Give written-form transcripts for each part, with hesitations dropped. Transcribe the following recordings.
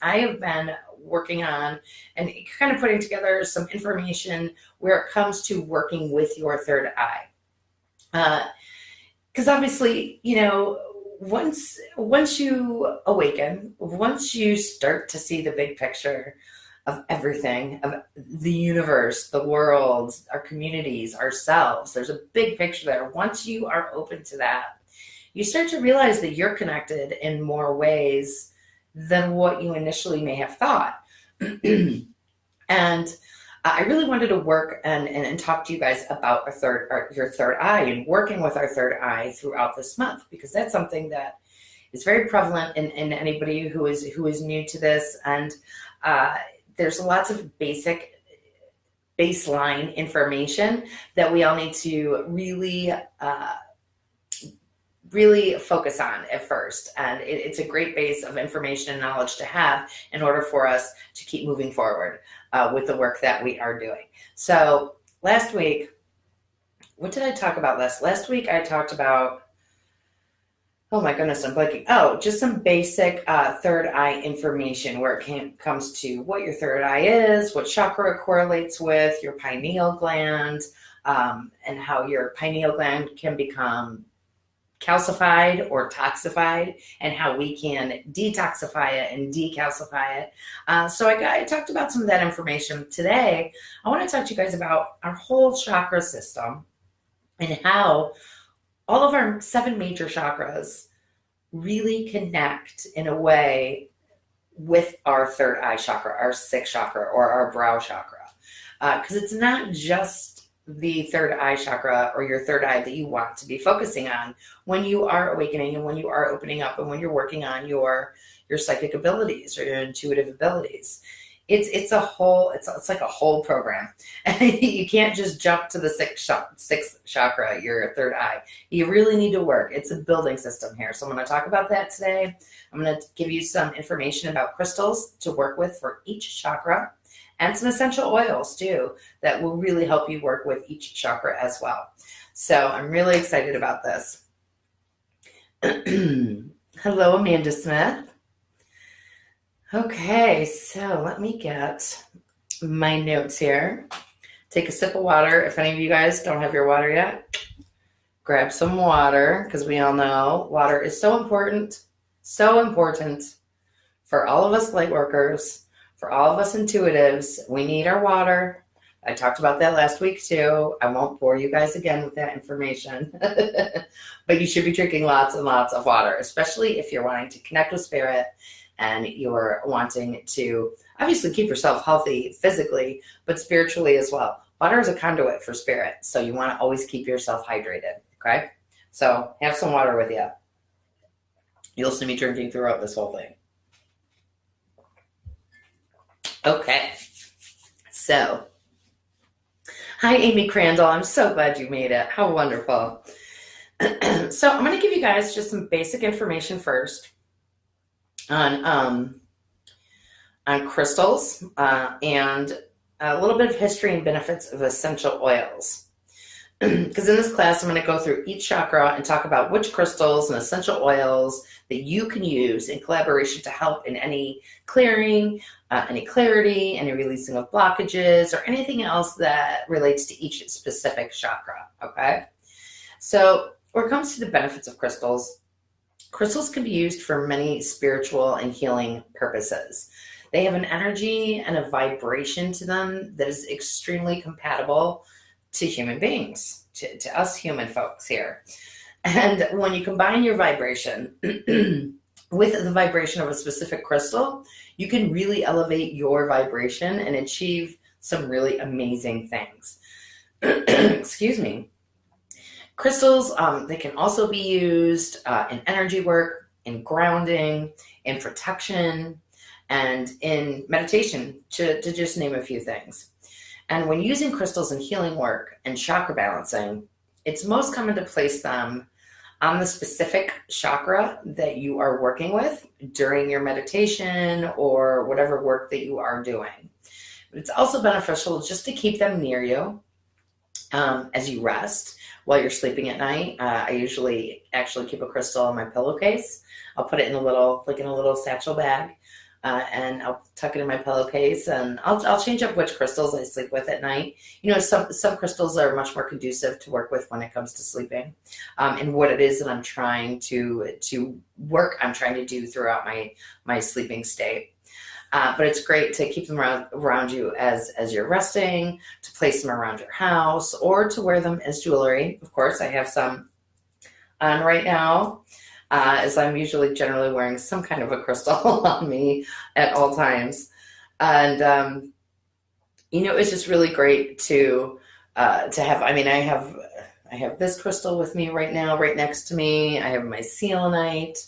I have been working on and kind of putting together some information where it comes to working with your third eye. Because obviously, once you awaken, once you start to see the big picture of everything, of the universe, the world, our communities, ourselves, there's a big picture there. Once you are open to that, you start to realize that you're connected in more ways than what you initially may have thought. And I really wanted to work and talk to you guys about your third eye and working with our third eye throughout this month, because that's something that is very prevalent in anybody who is new to this. And there's lots of basic baseline information that we all need to really focus on at first. And it's a great base of information and knowledge to have in order for us to keep moving forward with the work that we are doing. So last week, what did I talk about last week? I talked about, oh my goodness, I'm blanking. Oh, just some basic third eye information where it comes to what your third eye is, what chakra correlates with, your pineal gland, and how your pineal gland can become calcified or toxified, and how we can detoxify it and decalcify it. So I talked about some of that information. Today, I want to talk to you guys about our whole chakra system and how all of our 7 major chakras really connect in a way with our third eye chakra, our 6th chakra, or our brow chakra. Because it's not just the third eye chakra or your third eye that you want to be focusing on when you are awakening and when you are opening up and when you're working on your psychic abilities or your intuitive abilities. It's like a whole program. You can't just jump to the 6th chakra, your third eye. You really need to work. It's a building system here. So I'm going to talk about that today. I'm going to give you some information about crystals to work with for each chakra, and some essential oils too that will really help you work with each chakra as well. So I'm really excited about this. Hello, Amanda Smith. Okay, so let me get my notes here. Take a sip of water. If any of you guys don't have your water yet, grab some water, because we all know water is so important for all of us light workers. For all of us intuitives, we need our water. I talked about that last week too. I won't bore you guys again with that information. But you should be drinking lots and lots of water, especially if you're wanting to connect with spirit and you're wanting to obviously keep yourself healthy physically, but spiritually as well. Water is a conduit for spirit, so you want to always keep yourself hydrated, okay? So have some water with you. You'll see me drinking throughout this whole thing. Okay, so hi, Amy Crandall. I'm so glad you made it. How wonderful. So I'm going to give you guys just some basic information first on crystals and a little bit of history and benefits of essential oils. Because in this class, I'm going to go through each chakra and talk about which crystals and essential oils that you can use in collaboration to help in any clearing, any clarity, any releasing of blockages, or anything else that relates to each specific chakra, okay? So when it comes to the benefits of crystals, crystals can be used for many spiritual and healing purposes. They have an energy and a vibration to them that is extremely compatible to human beings, to us human folks here. And when you combine your vibration with the vibration of a specific crystal, you can really elevate your vibration and achieve some really amazing things. Excuse me. Crystals, they can also be used in energy work, in grounding, in protection, and in meditation, to just name a few things. And when using crystals in healing work and chakra balancing, it's most common to place them on the specific chakra that you are working with during your meditation or whatever work that you are doing. But it's also beneficial just to keep them near you as you rest while you're sleeping at night. I usually actually keep a crystal in my pillowcase. I'll put it in a little satchel bag. and I'll tuck it in my pillowcase, and I'll change up which crystals I sleep with at night. You know, some crystals are much more conducive to work with when it comes to sleeping, and what it is that I'm trying to do throughout my sleeping state. But it's great to keep them around you as you're resting, to place them around your house, or to wear them as jewelry. Of course, I have some on right now, as I'm usually generally wearing some kind of a crystal on me at all times. And you know, it's just really great to have. I mean, I have this crystal with me right now, right next to me. I have my selenite.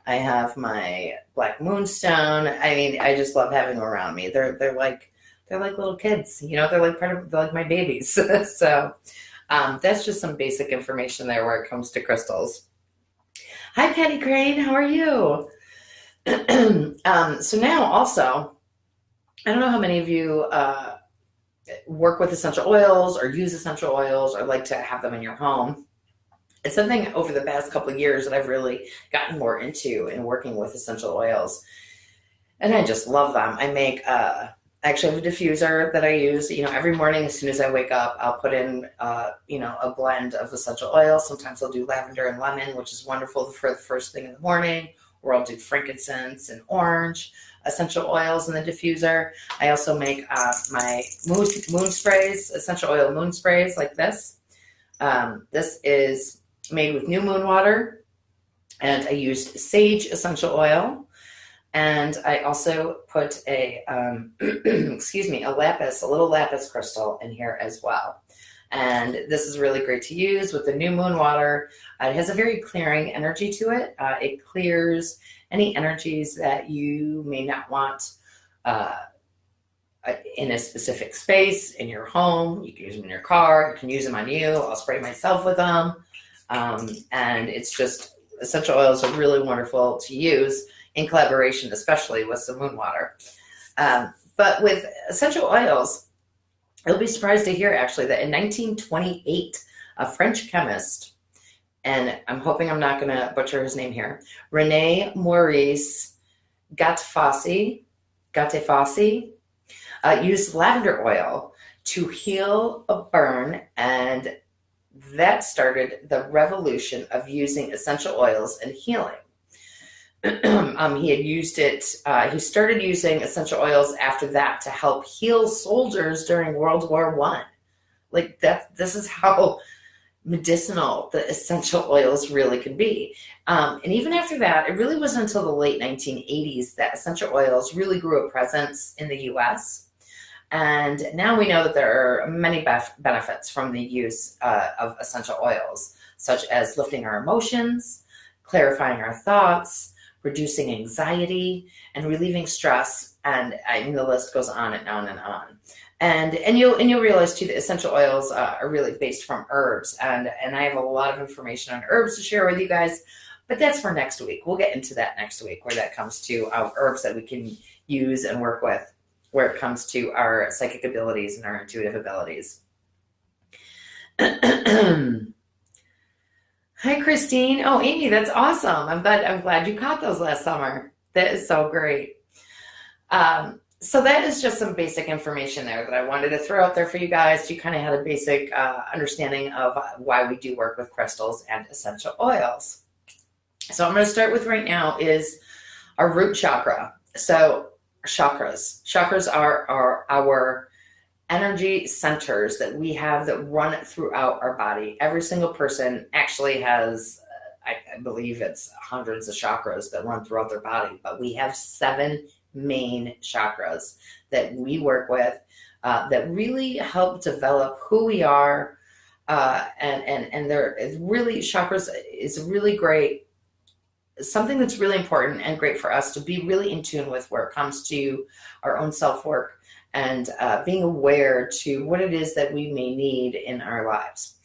I have my black moonstone. I mean, I just love having them around me. They're like little kids, you know. They're like my babies. So that's just some basic information there where it comes to crystals. Hi, Patty Crane. How are you? So now also, I don't know how many of you work with essential oils or use essential oils or like to have them in your home. It's something over the past couple of years that I've really gotten more into in working with essential oils. And I just love them. I make, actually have a diffuser that I use, you know, every morning as soon as I wake up. I'll put in, you know, a blend of essential oils. Sometimes I'll do lavender and lemon, which is wonderful for the first thing in the morning, or I'll do frankincense and orange essential oils in the diffuser. I also make my moon sprays, essential oil moon sprays like this. This is made with new moon water, and I used sage essential oil, and I also put a excuse me, a little lapis crystal in here as well. And this is really great to use with the new moon water. It has a very clearing energy to it. It clears any energies that you may not want in a specific space in your home. You can use them in your car. You can use them on you. I'll spray myself with them. And it's just, essential oils are really wonderful to use in collaboration, especially with some moon water. But with essential oils, you'll be surprised to hear actually that in 1928, a French chemist, and I'm hoping I'm not going to butcher his name here, René Maurice Gattefossé, used lavender oil to heal a burn, and that started the revolution of using essential oils and healing. He had used it, he started using essential oils after that to help heal soldiers during World War I. Like that, this is how medicinal the essential oils really can be. And even after that, it really wasn't until the late 1980s that essential oils really grew a presence in the US. And now we know that there are many benefits from the use of essential oils, such as lifting our emotions, clarifying our thoughts, reducing anxiety, and relieving stress. And I mean, the list goes on and on and on. And you'll realize too that essential oils are really based from herbs. And I have a lot of information on herbs to share with you guys, but that's for next week. We'll get into that next week, where that comes to herbs that we can use and work with, where it comes to our psychic abilities and our intuitive abilities. Hi, Christine. Oh, Amy, that's awesome. I'm glad you caught those last summer. That is so great. So that is just some basic information there that I wanted to throw out there for you guys. You kind of had a basic understanding of why we do work with crystals and essential oils. So I'm going to start with right now is our root chakra. So chakras are our energy centers that we have that run throughout our body. Every single person actually has, I believe it's hundreds of chakras that run throughout their body, but we have 7 main chakras that we work with that really help develop who we are. And they're really, chakras is really great. Something that's really important and great for us to be really in tune with where it comes to our own self-work and being aware to what it is that we may need in our lives.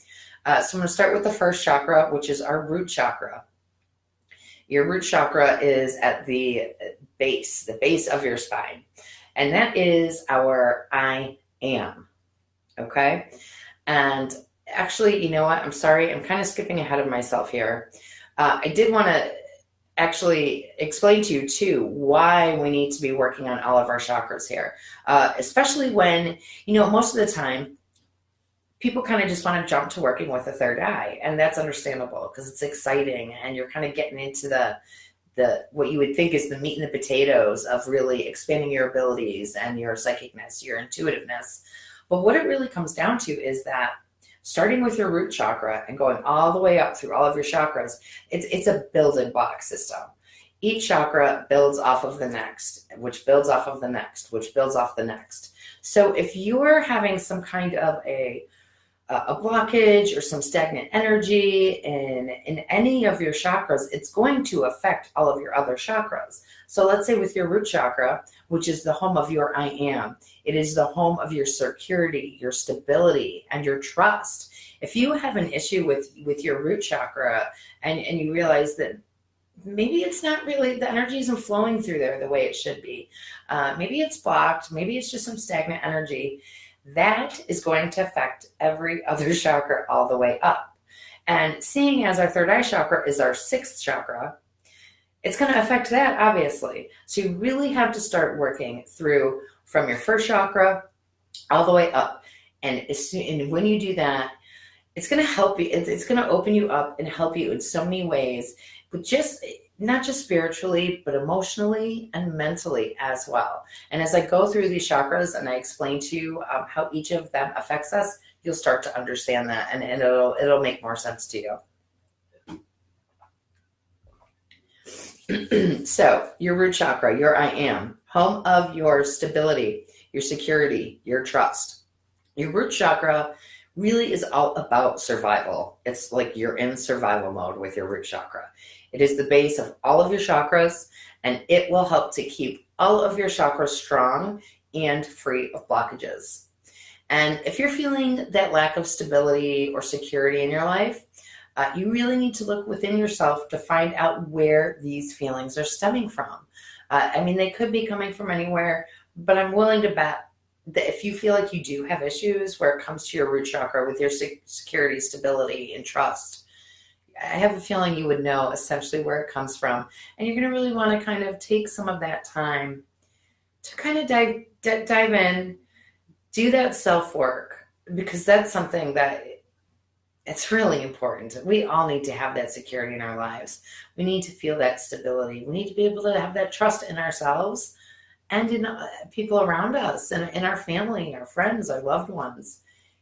So I'm going to start with the first chakra, which is our root chakra. Your root chakra is at the base of your spine. And that is our I am. Okay? And actually, you know what? I'm sorry. I'm kind of skipping ahead of myself here. I did want to actually explain to you too why we need to be working on all of our chakras here, especially when, most of the time people kind of just want to jump to working with a third eye, and that's understandable because it's exciting and you're kind of getting into the what you would think is the meat and the potatoes of really expanding your abilities and your psychicness, your intuitiveness. But what it really comes down to is that starting with your root chakra and going all the way up through all of your chakras, it's a building block system. Each chakra builds off of the next, which builds off of the next, which builds off the next. So if you're having some kind of a blockage or some stagnant energy in any of your chakras, it's going to affect all of your other chakras. So let's say with your root chakra, which is the home of your I am, it is the home of your security, your stability, and your trust. If you have an issue with your root chakra and you realize that maybe it's not really, the energy isn't flowing through there the way it should be, maybe it's blocked, maybe it's just some stagnant energy, that is going to affect every other chakra all the way up. And seeing as our third eye chakra is our sixth chakra, it's going to affect that, obviously. So you really have to start working through from your first chakra all the way up. And when you do that, it's going to help you. It's going to open you up and help you in so many ways, but just not just spiritually, but emotionally and mentally as well. And as I go through these chakras and I explain to you how each of them affects us, you'll start to understand that, and it'll make more sense to you. So your root chakra, your I am, home of your stability, your security, your trust. Your root chakra really is all about survival. It's like you're in survival mode with your root chakra. It is the base of all of your chakras, and it will help to keep all of your chakras strong and free of blockages. And if you're feeling that lack of stability or security in your life, you really need to look within yourself to find out where these feelings are stemming from. They could be coming from anywhere, but I'm willing to bet that if you feel like you do have issues where it comes to your root chakra with your security, stability, and trust, I have a feeling you would know essentially where it comes from. And you're going to really want to kind of take some of that time to kind of dive in, do that self-work, because that's something that it's really important. We all need to have that security in our lives. We need to feel that stability. We need to be able to have that trust in ourselves and in people around us, and in our family, our friends, our loved ones.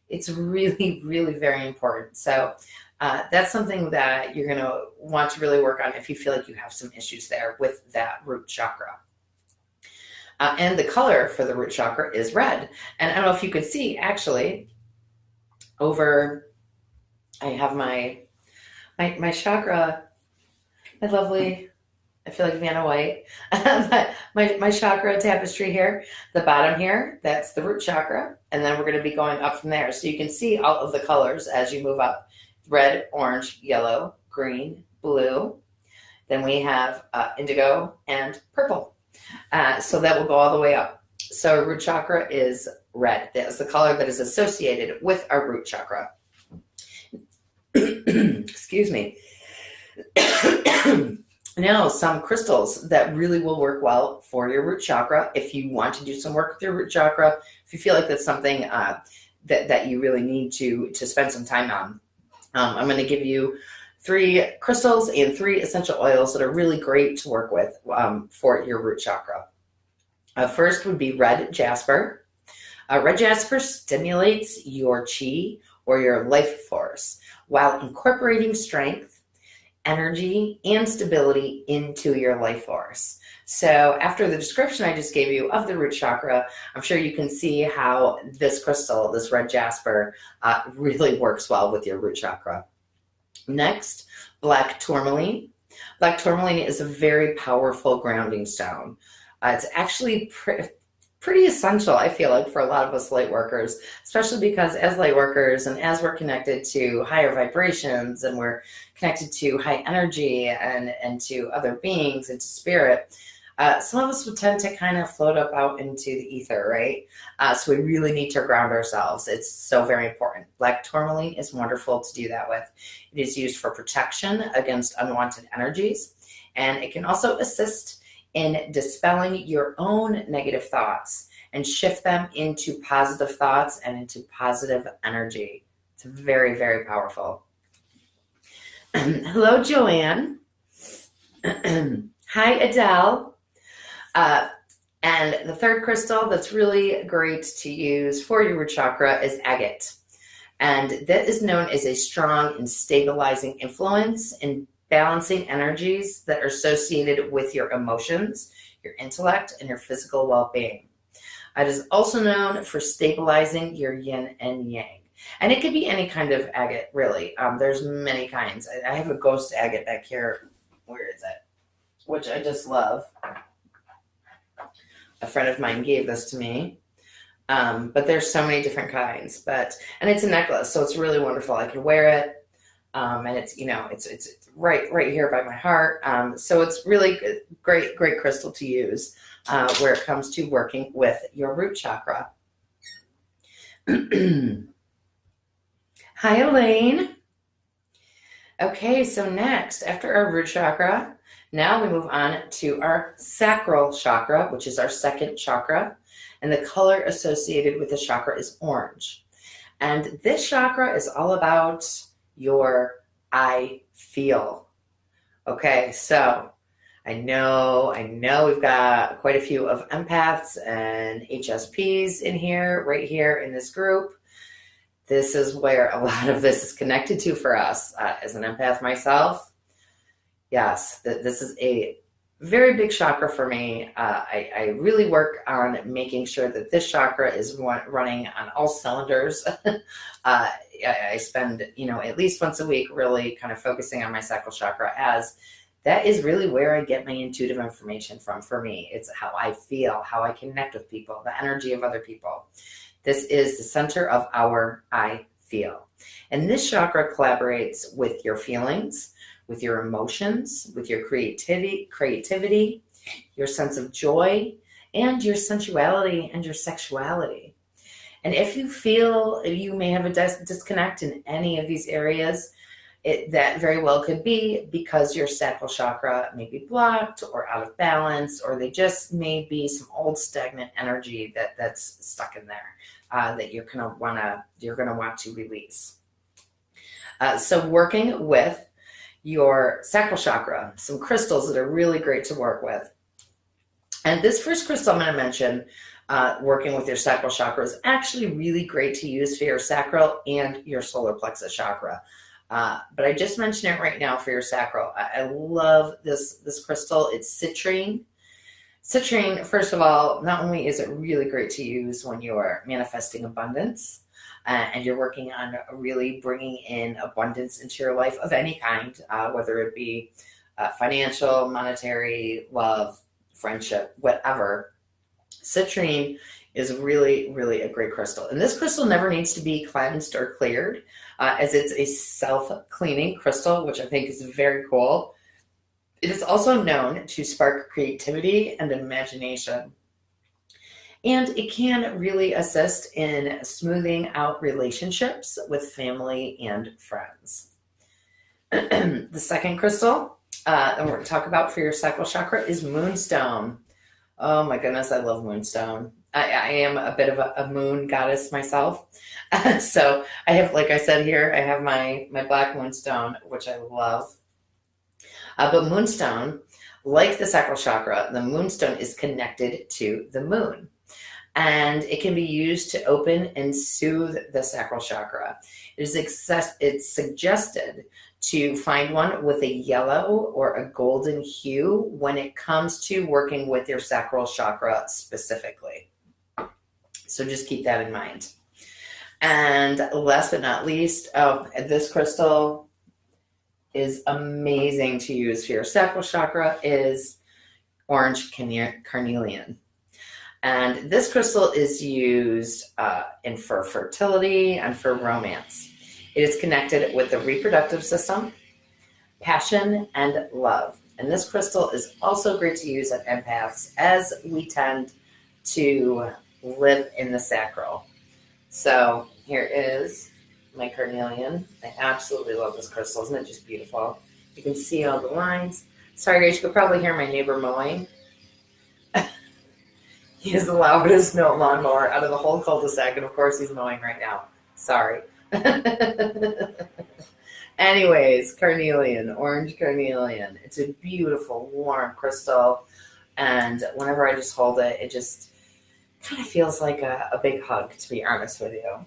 It's really, really very important. So that's something that you're going to want to really work on if you feel like you have some issues there with that root chakra. And the color for the root chakra is red. And I don't know if you could see, actually, I have my chakra, my lovely, I feel like Vanna White, but my chakra tapestry here, the bottom here, that's the root chakra. And then we're going to be going up from there. So you can see all of the colors as you move up: red, orange, yellow, green, blue. Then we have indigo and purple. So that will go all the way up. So root chakra is red. That is the color that is associated with our root chakra. Excuse me. Now, some crystals that really will work well for your root chakra, if you want to do some work with your root chakra, if you feel like that's something that you really need to spend some time on. I'm going to give you 3 crystals and 3 essential oils that are really great to work with for your root chakra. First would be red jasper. Red jasper stimulates your chi, or your life force, while incorporating strength, energy, and stability into your life force. So after the description I just gave you of the root chakra, I'm sure you can see how this crystal, this red jasper, really works well with your root chakra. Next, black tourmaline. Black tourmaline is a very powerful grounding stone. It's actually pretty essential, I feel like, for a lot of us light workers, especially because as light workers and as we're connected to higher vibrations and we're connected to high energy and to other beings and to spirit, some of us would tend to kind of float up out into the ether, right? So we really need to ground ourselves. It's so very important. Black tourmaline is wonderful to do that with. It is used for protection against unwanted energies, And it can also assist in dispelling your own negative thoughts and shift them into positive thoughts and into positive energy. It's very, very powerful. Hello, Joanne. Hi, Adele. And the third crystal that's really great to use for your root chakra is agate. And that is known as a strong and stabilizing influence in balancing energies that are associated with your emotions, your intellect, and your physical well-being. It is also known for stabilizing your yin and yang. And it could be any kind of agate, really. There's many kinds. I have a ghost agate back here. Where is it? Which I just love. A friend of mine gave this to me. But there's so many different kinds. And it's a necklace, so it's really wonderful. I can wear it. And it's, it's right here by my heart. So it's really great crystal to use where it comes to working with your root chakra. Hi, Elaine. Okay, so next, after our root chakra, now we move on to our sacral chakra, which is our second chakra. And the color associated with the chakra is orange. And this chakra is all about your I feel. Okay, so I know we've got quite a few of empaths and HSPs in here, right here in this group. This is where a lot of this is connected to for us. As an empath myself, yes, this is a very big chakra for me. I really work on making sure that this chakra is running on all cylinders. I spend, at least once a week really kind of focusing on my sacral chakra, as that is really where I get my intuitive information from. For me, it's how I feel, how I connect with people, the energy of other people. This is the center of our I feel. And this chakra collaborates with your feelings, with your emotions, with your creativity, your sense of joy, and your sensuality and your sexuality. And if you feel you may have a disconnect in any of these areas, that very well could be because your sacral chakra may be blocked or out of balance, or they just may be some old stagnant energy that's stuck in there that you're gonna want to release. So working with your sacral chakra, some crystals that are really great to work with. And this first crystal I'm going to mention, working with your sacral chakra, is actually really great to use for your sacral and your solar plexus chakra. But I just mentioned it right now for your sacral. I love this crystal. It's citrine. Citrine, first of all, not only is it really great to use when you're manifesting abundance, and you're working on really bringing in abundance into your life of any kind, whether it be financial, monetary, love, friendship, whatever. Citrine is really, really a great crystal. And this crystal never needs to be cleansed or cleared, as it's a self-cleaning crystal, which I think is very cool. It is also known to spark creativity and imagination. And it can really assist in smoothing out relationships with family and friends. The second crystal that we're going to talk about for your sacral chakra is moonstone. Oh my goodness, I love moonstone. I am a bit of a moon goddess myself. So I have, like I said here, I have my black moonstone, which I love. But moonstone, like the sacral chakra, the moonstone is connected to the moon. And it can be used to open and soothe the sacral chakra. It's suggested to find one with a yellow or a golden hue when it comes to working with your sacral chakra specifically. So just keep that in mind. And last but not least, this crystal is amazing to use for your sacral chakra, is orange carnelian. And this crystal is used for fertility and for romance. It is connected with the reproductive system, passion, and love. And this crystal is also great to use at empaths, as we tend to live in the sacral. So here is my carnelian. I absolutely love this crystal. Isn't it just beautiful? You can see all the lines. Sorry guys, you could probably hear my neighbor mowing. He has the loudest lawnmower out of the whole cul-de-sac, and of course he's mowing right now. Sorry. Anyways, carnelian, orange carnelian. It's a beautiful, warm crystal, and whenever I just hold it, it just kind of feels like a big hug, to be honest with you.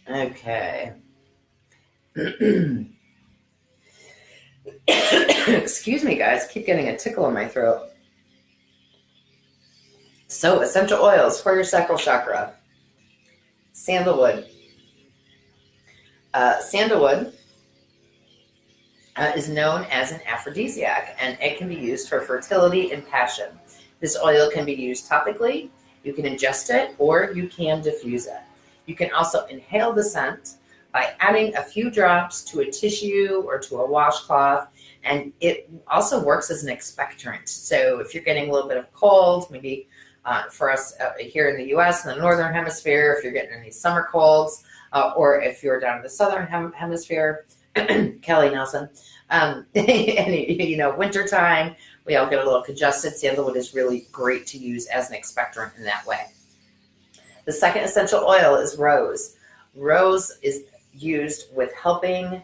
Okay. Excuse me, guys. I keep getting a tickle in my throat. So, essential oils for your sacral chakra. Sandalwood. Sandalwood is known as an aphrodisiac, and it can be used for fertility and passion. This oil can be used topically. You can ingest it, or you can diffuse it. You can also inhale the scent by adding a few drops to a tissue or to a washcloth, and it also works as an expectorant. So if you're getting a little bit of cold, maybe for us here in the U.S. in the northern hemisphere, if you're getting any summer colds, or if you're down in the southern hemisphere, Kelly Nelson, wintertime, we all get a little congested. Sandalwood is really great to use as an expectorant in that way. The second essential oil is rose. Rose is used with helping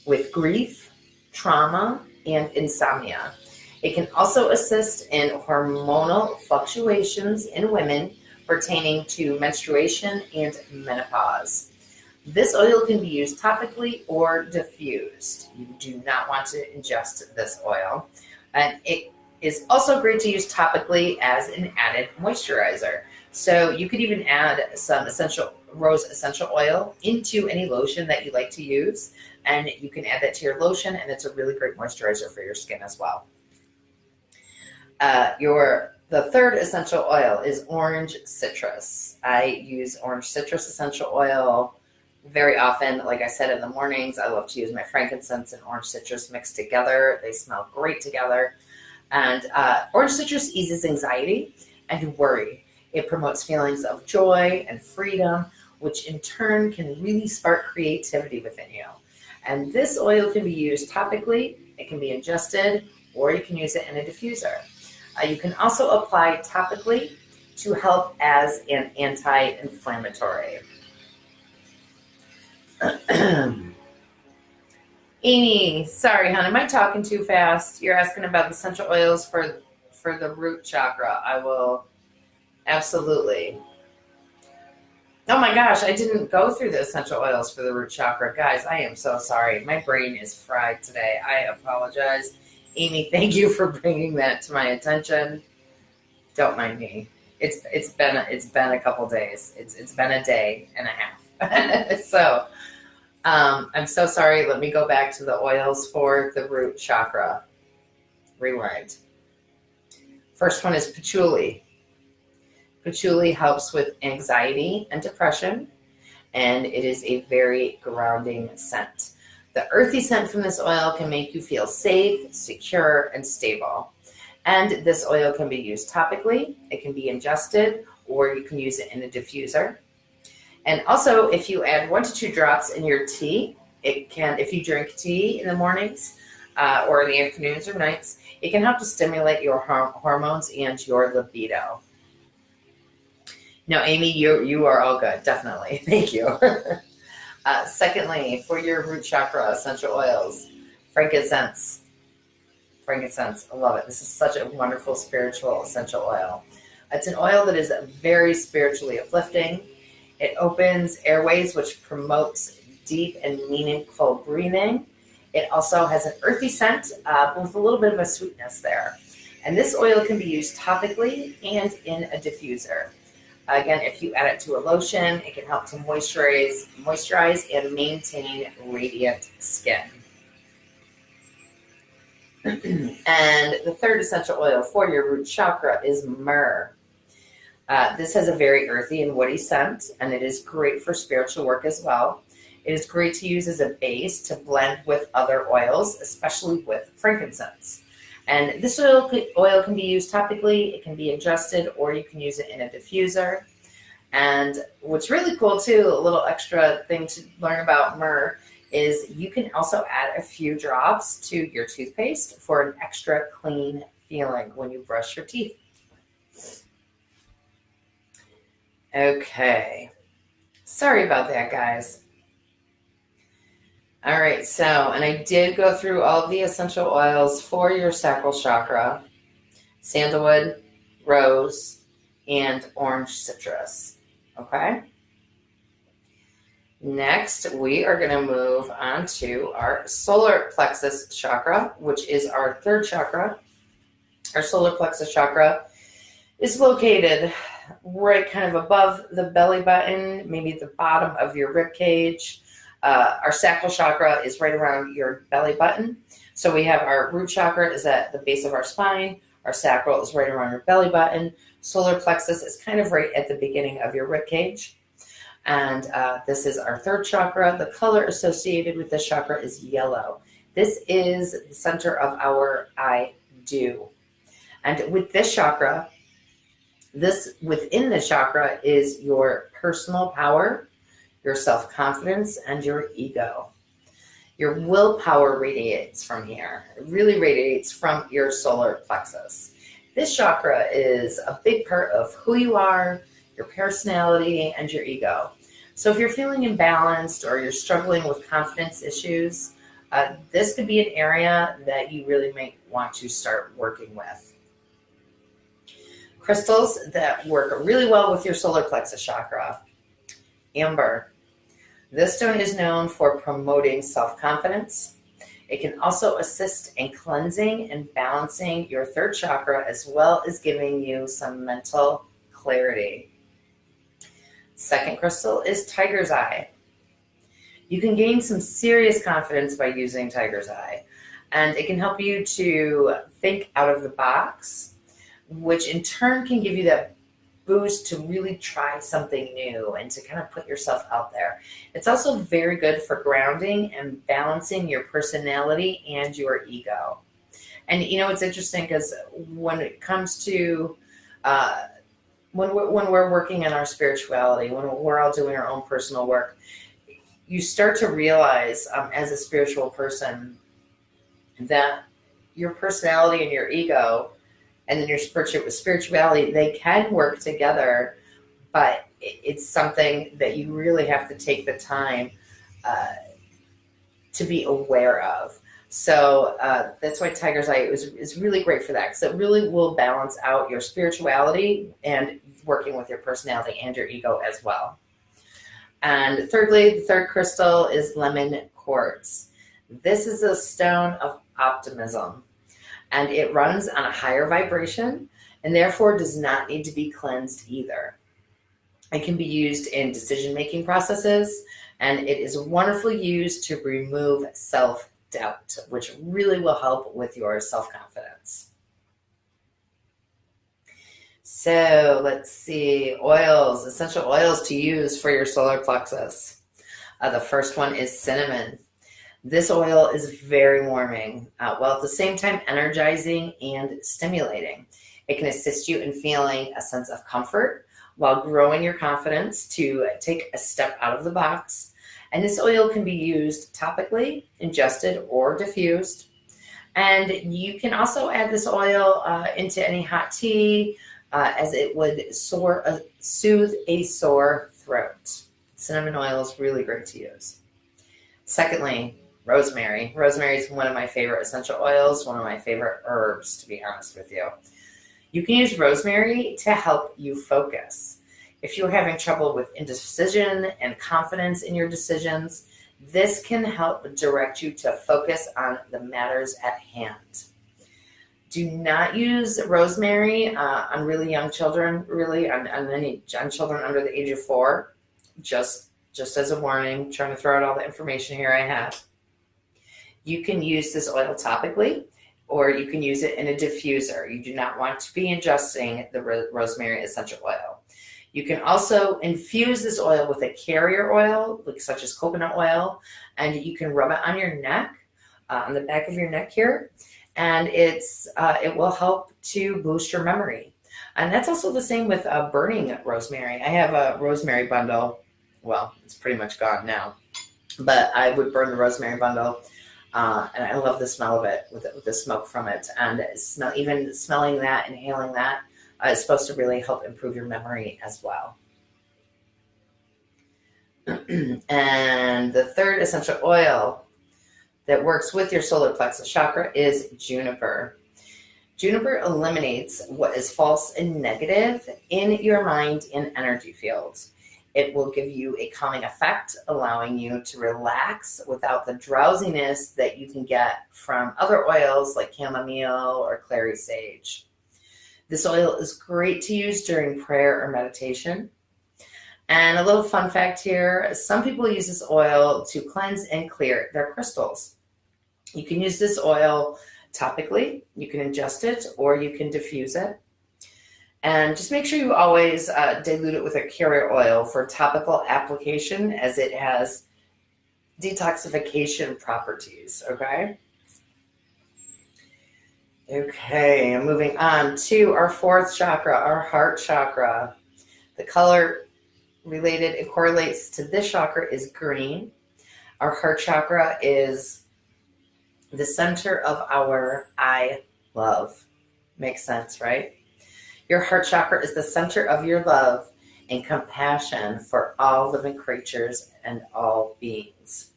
with grief, trauma, and insomnia. It can also assist in hormonal fluctuations in women pertaining to menstruation and menopause. This oil can be used topically or diffused. You do not want to ingest this oil. And it is also great to use topically as an added moisturizer. So you could even add some rose essential oil into any lotion that you like to use, and you can add that to your lotion, and it's a really great moisturizer for your skin as well. The third essential oil is orange citrus. I use orange citrus essential oil very often. Like I said, in the mornings, I love to use my frankincense and orange citrus mixed together. They smell great together. And orange citrus eases anxiety and worry. It promotes feelings of joy and freedom, which in turn can really spark creativity within you. And this oil can be used topically, it can be ingested, or you can use it in a diffuser. You can also apply topically to help as an anti-inflammatory. Amy, sorry, hon, am I talking too fast? You're asking about the essential oils for the root chakra. I will absolutely. Oh my gosh, I didn't go through the essential oils for the root chakra. Guys, I am so sorry. My brain is fried today. I apologize. Amy, thank you for bringing that to my attention. Don't mind me. It's been a couple days. It's been a day and a half. So I'm so sorry. Let me go back to the oils for the root chakra. Rewind. First one is patchouli. Patchouli helps with anxiety and depression, and it is a very grounding scent. The earthy scent from this oil can make you feel safe, secure, and stable. And this oil can be used topically, it can be ingested, or you can use it in a diffuser. And also, if you add 1 to 2 drops in your tea, if you drink tea in the mornings or in the afternoons or nights, it can help to stimulate your hormones and your libido. No, Amy, you are all good, definitely. Thank you. Secondly, for your root chakra essential oils, frankincense. Frankincense, I love it. This is such a wonderful spiritual essential oil. It's an oil that is very spiritually uplifting. It opens airways, which promotes deep and meaningful breathing. It also has an earthy scent with a little bit of a sweetness there. And this oil can be used topically and in a diffuser. Again, if you add it to a lotion, it can help to moisturize and maintain radiant skin. And the third essential oil for your root chakra is myrrh. This has a very earthy and woody scent, and it is great for spiritual work as well. It is great to use as a base to blend with other oils, especially with frankincense. And this oil can be used topically, it can be ingested, or you can use it in a diffuser. And what's really cool too, a little extra thing to learn about myrrh, is you can also add a few drops to your toothpaste for an extra clean feeling when you brush your teeth. Okay. Sorry about that, guys. All right, so, and I did go through all of the essential oils for your sacral chakra: sandalwood, rose, and orange citrus. Okay? Next, we are going to move on to our solar plexus chakra, which is our third chakra. Our solar plexus chakra is located right kind of above the belly button, maybe the bottom of your rib cage. Our sacral chakra is right around your belly button. So we have our root chakra is at the base of our spine. Our sacral is right around your belly button. Solar plexus is kind of right at the beginning of your rib cage. And this is our third chakra. The color associated with this chakra is yellow. This is the center of our I do. And with this chakra, within this chakra is your personal power, your self-confidence, and your ego. Your willpower radiates from here. It really radiates from your solar plexus. This chakra is a big part of who you are, your personality, and your ego. So if you're feeling imbalanced or you're struggling with confidence issues, this could be an area that you really might want to start working with. Crystals that work really well with your solar plexus chakra: amber. This stone is known for promoting self-confidence. It can also assist in cleansing and balancing your third chakra, as well as giving you some mental clarity. Second crystal is tiger's eye. You can gain some serious confidence by using tiger's eye, and it can help you to think out of the box, which in turn can give you that boost to really try something new and to kind of put yourself out there. It's also very good for grounding and balancing your personality and your ego. And it's interesting because when it comes to when we're working on our spirituality, when we're all doing our own personal work, you start to realize as a spiritual person that your personality and your ego and then your spirituality, they can work together, but it's something that you really have to take the time to be aware of. So that's why tiger's eye is really great for that, because it really will balance out your spirituality and working with your personality and your ego as well. And thirdly, the third crystal is lemon quartz. This is a stone of optimism, and it runs on a higher vibration and therefore does not need to be cleansed either. It can be used in decision-making processes, and it is wonderfully used to remove self-doubt, which really will help with your self-confidence. So let's see, oils, essential oils to use for your solar plexus. The first one is cinnamon. This oil is very warming, while at the same time energizing and stimulating. It can assist you in feeling a sense of comfort while growing your confidence to take a step out of the box. And this oil can be used topically, ingested, or diffused. And you can also add this oil into any hot tea, as it would soothe a sore throat. Cinnamon oil is really great to use. Secondly, rosemary. Rosemary is one of my favorite essential oils, one of my favorite herbs, to be honest with you. You can use rosemary to help you focus. If you're having trouble with indecision and confidence in your decisions, this can help direct you to focus on the matters at hand. Do not use rosemary on really young children, really on children under the age of 4. Just as a warning, trying to throw out all the information here I have. You can use this oil topically, or you can use it in a diffuser. You do not want to be ingesting the rosemary essential oil. You can also infuse this oil with a carrier oil, such as coconut oil, and you can rub it on your neck, on the back of your neck here, and it will help to boost your memory. And that's also the same with burning rosemary. I have a rosemary bundle. Well, it's pretty much gone now. but I would burn the rosemary bundle. And I love the smell of it with the smoke from it. And even smelling that, inhaling that is supposed to really help improve your memory as well. And the third essential oil that works with your solar plexus chakra is juniper. Juniper eliminates what is false and negative in your mind and energy fields. It will give you a calming effect, allowing you to relax without the drowsiness that you can get from other oils like chamomile or clary sage. This oil is great to use during prayer or meditation. And a little fun fact here, some people use this oil to cleanse and clear their crystals. You can use this oil topically, you can ingest it, or you can diffuse it. And just make sure you always dilute it with a carrier oil for topical application, as it has detoxification properties, okay? Okay, moving on to our fourth chakra, our heart chakra. The color related, it correlates to this chakra is green. Our heart chakra is the center of our I love. Makes sense, right? Your heart chakra is the center of your love and compassion for all living creatures and all beings.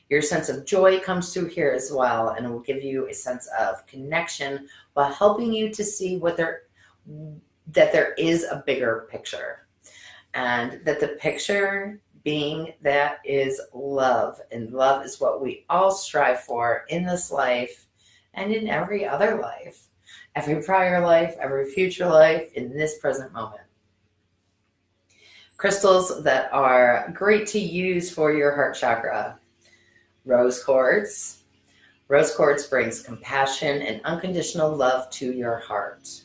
Your sense of joy comes through here as well, and it will give you a sense of connection while helping you to see that there is a bigger picture, and that the picture being that is love, and love is what we all strive for in this life and in every other life, every prior life, every future life, in this present moment. Crystals that are great to use for your heart chakra. Rose quartz. Rose quartz brings compassion and unconditional love to your heart.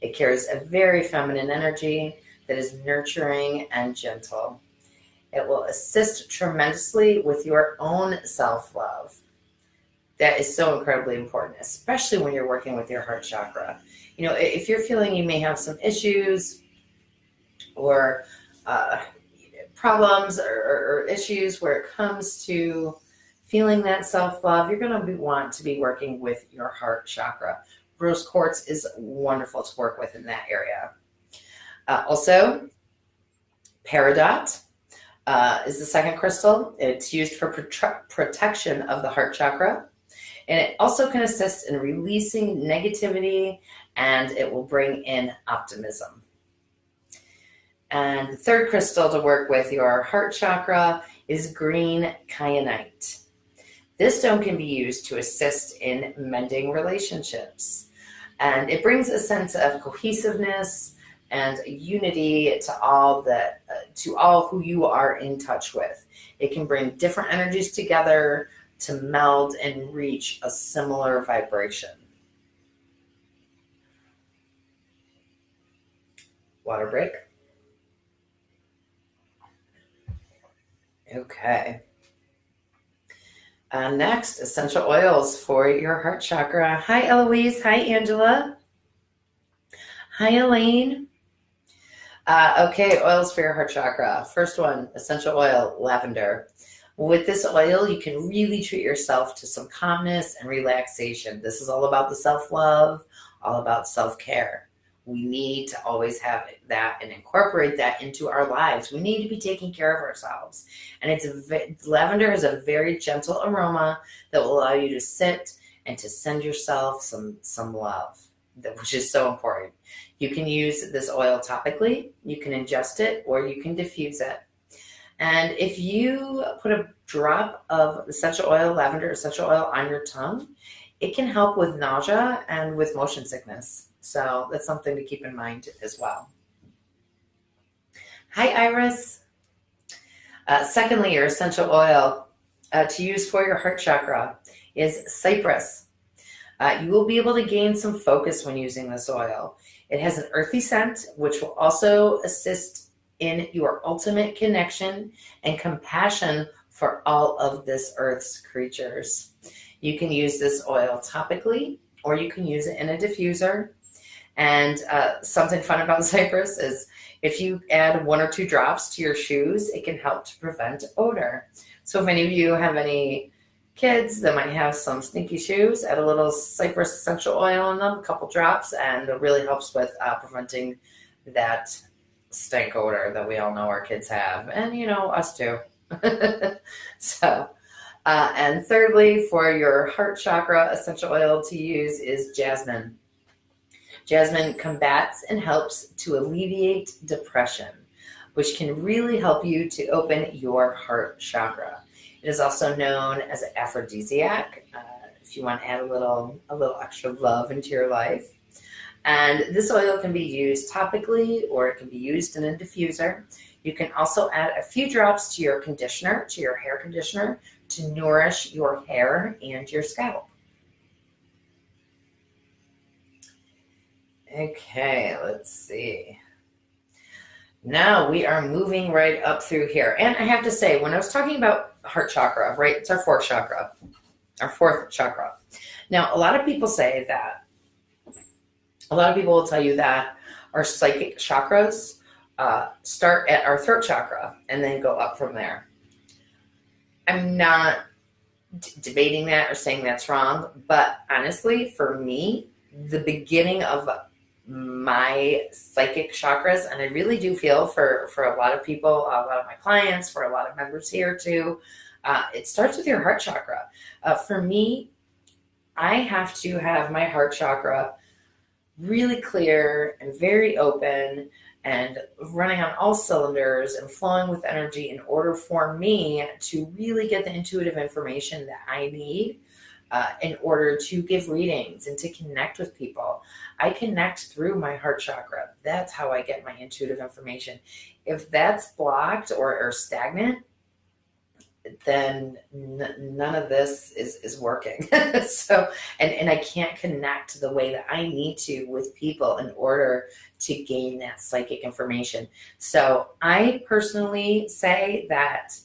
It carries a very feminine energy that is nurturing and gentle. It will assist tremendously with your own self-love. That is so incredibly important, especially when you're working with your heart chakra. You know, if you're feeling you may have some issues or problems or issues where it comes to feeling that self-love, you're going to want to be working with your heart chakra. Rose quartz is wonderful to work with in that area. Also, peridot is the second crystal. It's used for protection of the heart chakra. And it also can assist in releasing negativity, and it will bring in optimism. And the third crystal to work with your heart chakra is green kyanite. This stone can be used to assist in mending relationships. And it brings a sense of cohesiveness and unity to all who you are in touch with. It can bring different energies together to meld and reach a similar vibration. Water break. Okay. Next, essential oils for your heart chakra. Hi, Eloise. Hi, Angela. Hi, Elaine. Okay, oils for your heart chakra. First one, essential oil, lavender. With this oil, you can really treat yourself to some calmness and relaxation. This is all about the self-love, all about self-care. We need to always have that and incorporate that into our lives. We need to be taking care of ourselves. And lavender is a very gentle aroma that will allow you to sit and to send yourself some love, which is so important. You can use this oil topically, you can ingest it, or you can diffuse it. And if you put a drop of essential oil, lavender essential oil, on your tongue, it can help with nausea and with motion sickness. So that's something to keep in mind as well. Hi, Iris. Secondly, your essential oil to use for your heart chakra is cypress. You will be able to gain some focus when using this oil. It has an earthy scent, which will also assist in your ultimate connection and compassion for all of this earth's creatures. You can use this oil topically, or you can use it in a diffuser. And something fun about cypress is if you add 1 or 2 drops to your shoes, it can help to prevent odor. So if any of you have any kids that might have some stinky shoes, add a little cypress essential oil in them, a couple drops, and it really helps with preventing that stink odor that we all know our kids have, and us too. So, and thirdly, for your heart chakra, essential oil to use is jasmine. Jasmine combats and helps to alleviate depression, which can really help you to open your heart chakra. It is also known as an aphrodisiac, if you want to add a little extra love into your life. And this oil can be used topically, or it can be used in a diffuser. You can also add a few drops to your conditioner, to your hair conditioner, to nourish your hair and your scalp. Okay, let's see. Now we are moving right up through here. And I have to say, when I was talking about heart chakra, right, it's our fourth chakra. Now, a lot of people say that, a lot of people will tell you that our psychic chakras start at our throat chakra and then go up from there. I'm not debating that or saying that's wrong, but honestly, for me, the beginning of my psychic chakras, and I really do feel for a lot of people, a lot of my clients, for a lot of members here too, it starts with your heart chakra. For me, I have to have my heart chakra really clear and very open and running on all cylinders and flowing with energy in order for me to really get the intuitive information that I need in order to give readings and to connect with people. I connect through my heart chakra. That's how I get my intuitive information. If that's blocked or stagnant, then none of this is working. So, and I can't connect the way that I need to with people in order to gain that psychic information. So I personally say that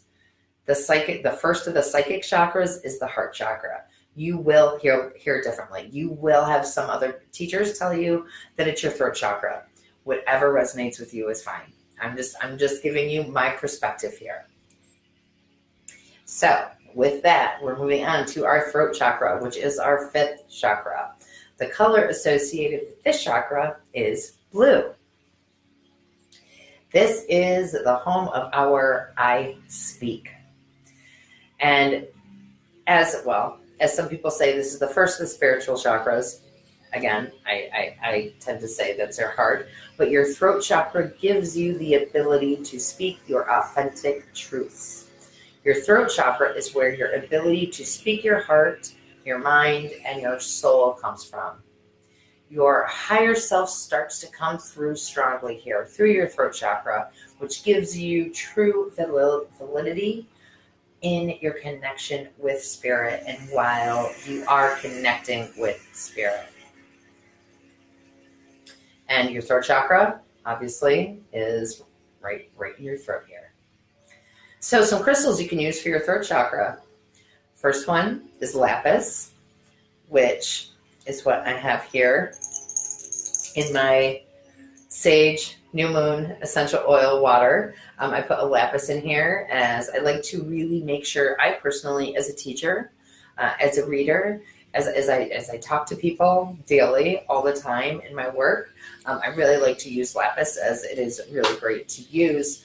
the first of the psychic chakras is the heart chakra. You will hear differently. You will have some other teachers tell you that it's your throat chakra. Whatever resonates with you is fine. I'm just giving you my perspective here. So with that, we're moving on to our throat chakra, which is our fifth chakra. The color associated with this chakra is blue. This is the home of our I speak. And as some people say, this is the first of the spiritual chakras. Again, I tend to say that's your heart, but your throat chakra gives you the ability to speak your authentic truths. Your throat chakra is where your ability to speak your heart, your mind, and your soul comes from. Your higher self starts to come through strongly here, through your throat chakra, which gives you true validity in your connection with spirit and while you are connecting with spirit. And your throat chakra, obviously, is right in your throat here. So some crystals you can use for your throat chakra. First one is lapis, which is what I have here in my sage new moon essential oil water. I put a lapis in here as I like to really make sure I personally, as a teacher, as a reader, as I talk to people daily, all the time in my work, I really like to use lapis as it is really great to use.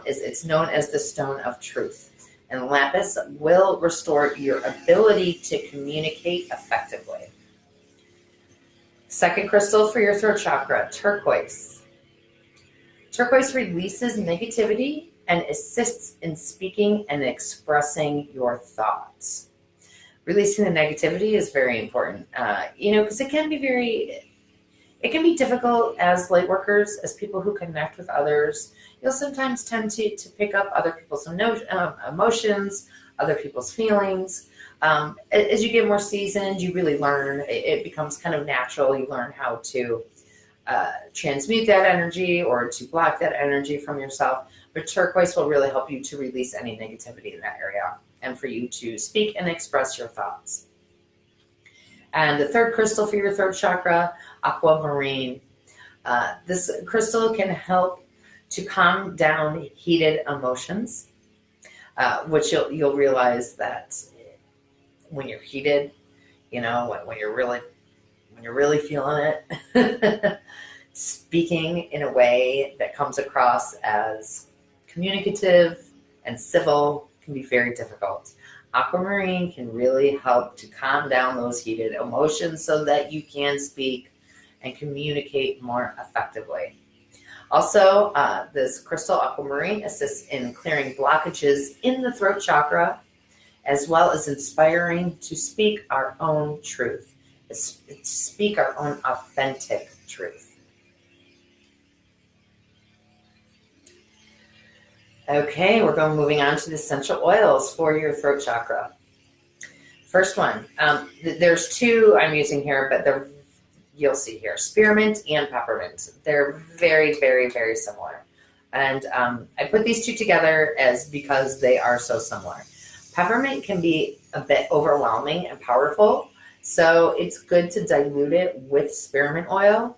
It's known as the stone of truth. And lapis will restore your ability to communicate effectively. Second crystal for your throat chakra, turquoise. Turquoise releases negativity and assists in speaking and expressing your thoughts. Releasing the negativity is very important, because it can be difficult as light workers, as people who connect with others. You'll sometimes tend to pick up other people's emotions, other people's feelings. As you get more seasoned, you really learn. It becomes kind of natural. You learn how to transmute that energy or to block that energy from yourself. But turquoise will really help you to release any negativity in that area and for you to speak and express your thoughts. And the third crystal for your throat chakra, aquamarine. This crystal can help to calm down heated emotions. which you'll realize that when you're heated, when you're really feeling it, speaking in a way that comes across as communicative and civil can be very difficult. Aquamarine can really help to calm down those heated emotions so that you can speak and communicate more effectively. Also, this crystal aquamarine assists in clearing blockages in the throat chakra, as well as inspiring to speak our own truth, to speak our own authentic truth. Okay, we're moving on to the essential oils for your throat chakra. First one, there's two I'm using here, but you'll see here, spearmint and peppermint. They're very, very, very similar. And I put these two together because they are so similar. Peppermint can be a bit overwhelming and powerful, so it's good to dilute it with spearmint oil,